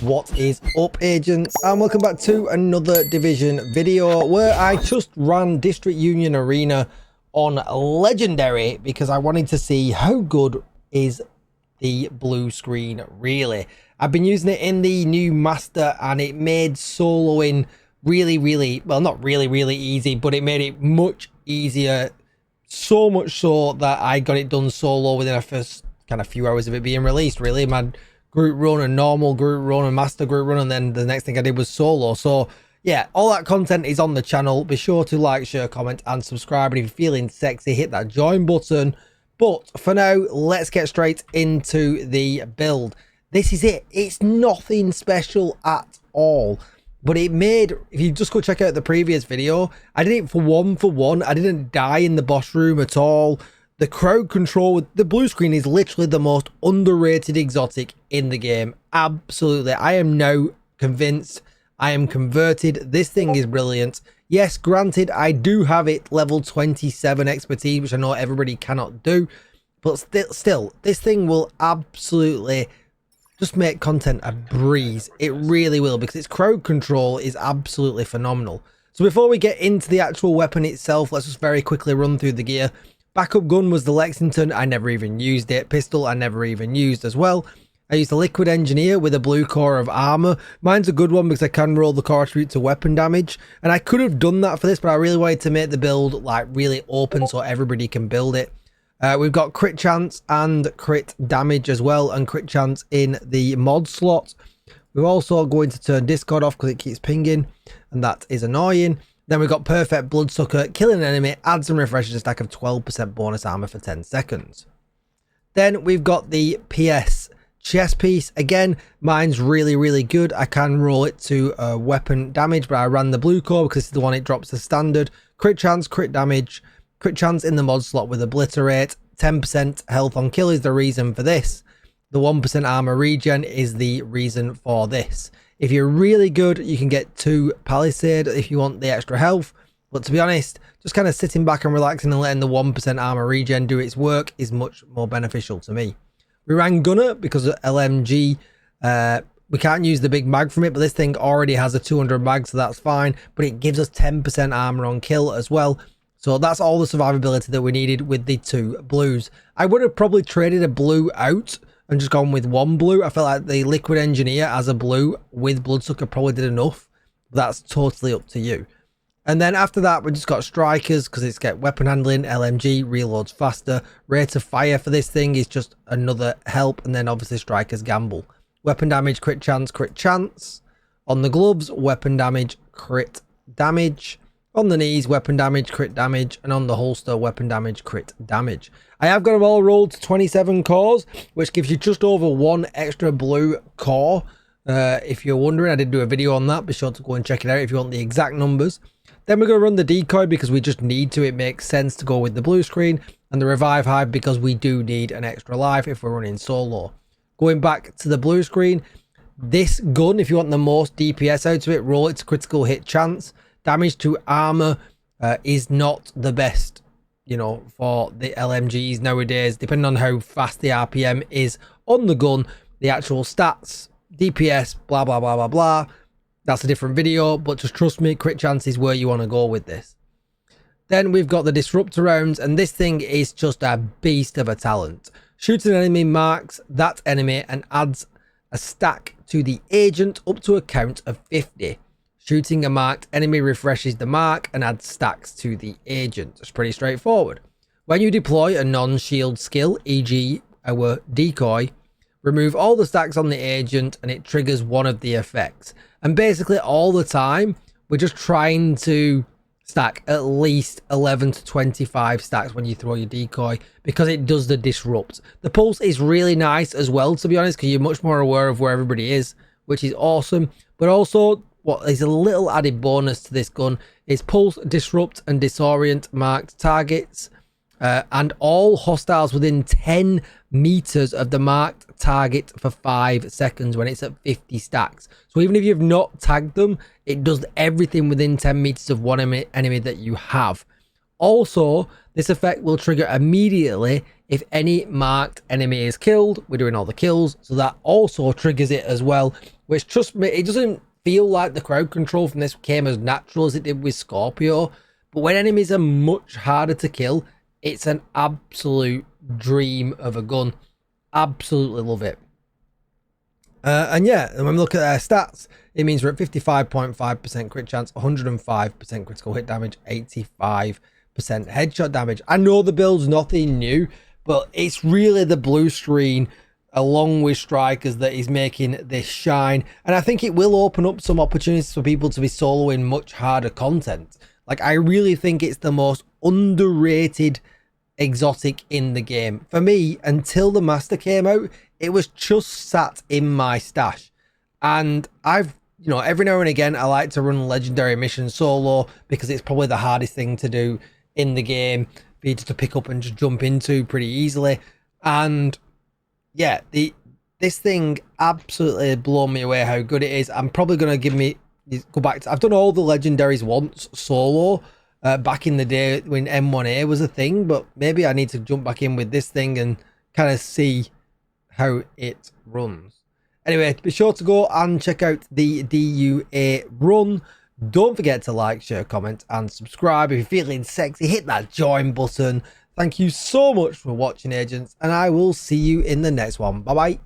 What is up, agents, and welcome back to another Division video where I just ran District Union Arena on Legendary because I wanted to see how good is the blue screen really. I've been using it in the new master and it made soloing really, well, not really easy, but it made it much easier, so much so that I got it done solo within the first kind of few hours of it being released. Really, my group run, a normal group run, a master group run, and then the next thing I did was solo. So yeah, all that content is on the channel. Be sure to like, share, comment and subscribe, and if you're feeling sexy, hit that join button. But for now, let's get straight into the build. This is it. It's nothing special at all, but it made, if you just go check out the previous video, I did it for one. I didn't die in the boss room at all. The crowd control with the blue screen is literally the most underrated exotic in the game. Absolutely. I am now convinced. I am converted. This thing is brilliant. Yes, granted, I do have it level 27 expertise, which I know everybody cannot do. But still, this thing will absolutely just make content a breeze. It really will, because its crowd control is absolutely phenomenal. So before we get into the actual weapon itself, let's just very quickly run through the gear. Backup gun was the Lexington. I never even used it. Pistol I never even used as well. I used a Liquid Engineer with a blue core of armor. Mine's a good one because I can roll the core attribute to weapon damage, and I could have done that for this, but I really wanted to make the build like really open so everybody can build it. We've got crit chance and crit damage as well, and crit chance in the mod slot. We're also going to turn Discord off because it keeps pinging, and that is annoying. Then we've got perfect bloodsucker. Killing an enemy adds and refreshes a stack of 12% bonus armor for 10 seconds. Then we've got the PS chest piece. Again, mine's really good. I can roll it to weapon damage, but I ran the blue core because this is the one it drops to standard. Crit chance, crit damage, crit chance in the mod slot with obliterate. 10% health on kill is the reason for this. The 1% armor regen is the reason for this. If you're really good, you can get 2 Palisade if you want the extra health. But to be honest, just kind of sitting back and relaxing and letting the 1% armor regen do its work is much more beneficial to me. We ran Gunner because of LMG. We can't use the big mag from it, but this thing already has a 200 mag, so that's fine. But it gives us 10% armor on kill as well. So that's all the survivability that we needed with the 2 blues. I would have probably traded a blue out and just gone with 1 blue. I felt like the Liquid Engineer as a blue with Bloodsucker probably did enough. That's totally up to you. And then after that, we just got Strikers because it's got weapon handling, LMG, reloads faster. Rate of fire for this thing is just another help. And then obviously Strikers Gamble. Weapon damage, crit chance, crit chance. On the gloves, weapon damage, crit damage. On the knees, weapon damage, crit damage, and on the holster, weapon damage, crit damage. I have got them all rolled to 27 cores, which gives you just over 1 extra blue core. If you're wondering, I did do a video on that. Be sure to go and check it out if you want the exact numbers. Then we're going to run the decoy because we just need to. It makes sense to go with the blue screen, and the revive hive because we do need an extra life if we're running solo. Going back to the blue screen, this gun, if you want the most DPS out of it, roll it to critical hit chance. Damage to armor is not the best, you know, for the LMGs nowadays, depending on how fast the RPM is on the gun. The actual stats, DPS, blah. That's a different video, but just trust me, crit chance is where you want to go with this. Then we've got the disruptor rounds, and this thing is just a beast of a talent. Shoots an enemy, marks that enemy and adds a stack to the agent up to a count of 50. Shooting a marked enemy refreshes the mark and adds stacks to the agent. It's pretty straightforward. When you deploy a non-shield skill, e.g. our decoy, remove all the stacks on the agent and it triggers one of the effects. And basically all the time, we're just trying to stack at least 11 to 25 stacks when you throw your decoy because it does the disrupt. The pulse is really nice as well, to be honest, because you're much more aware of where everybody is, which is awesome. But also, what is a little added bonus to this gun is pulse, disrupt and disorient marked targets and all hostiles within 10 meters of the marked target for 5 seconds when it's at 50 stacks. So even if you've not tagged them, it does everything within 10 meters of one enemy that you have. Also, this effect will trigger immediately if any marked enemy is killed. We're doing all the kills, so that also triggers it as well, which, trust me, it doesn't feel like the crowd control from this came as natural as it did with Scorpio, but when enemies are much harder to kill, it's an absolute dream of a gun. Absolutely love it. And yeah, when we look at their stats, it means we're at 55.5% crit chance, 105% critical hit damage, 85% headshot damage. I know the build's nothing new, but it's really the blue screen along with strikers that is making this shine. And I think it will open up some opportunities for people to be soloing much harder content. Like, I really think it's the most underrated exotic in the game. For me, until the master came out, it was just sat in my stash. And I've, you know, every now and again, I like to run legendary missions solo because it's probably the hardest thing to do in the game for you to pick up and just jump into pretty easily. And yeah, this thing absolutely blown me away how good it is. I'm probably going to go back to, I've done all the legendaries once solo back in the day when M1A was a thing, but maybe I need to jump back in with this thing and kind of see how it runs. Anyway, be sure to go and check out the DUA run. Don't forget to like, share, comment, and subscribe. If you're feeling sexy, hit that join button. Thank you so much for watching, agents, and I will see you in the next one. Bye bye.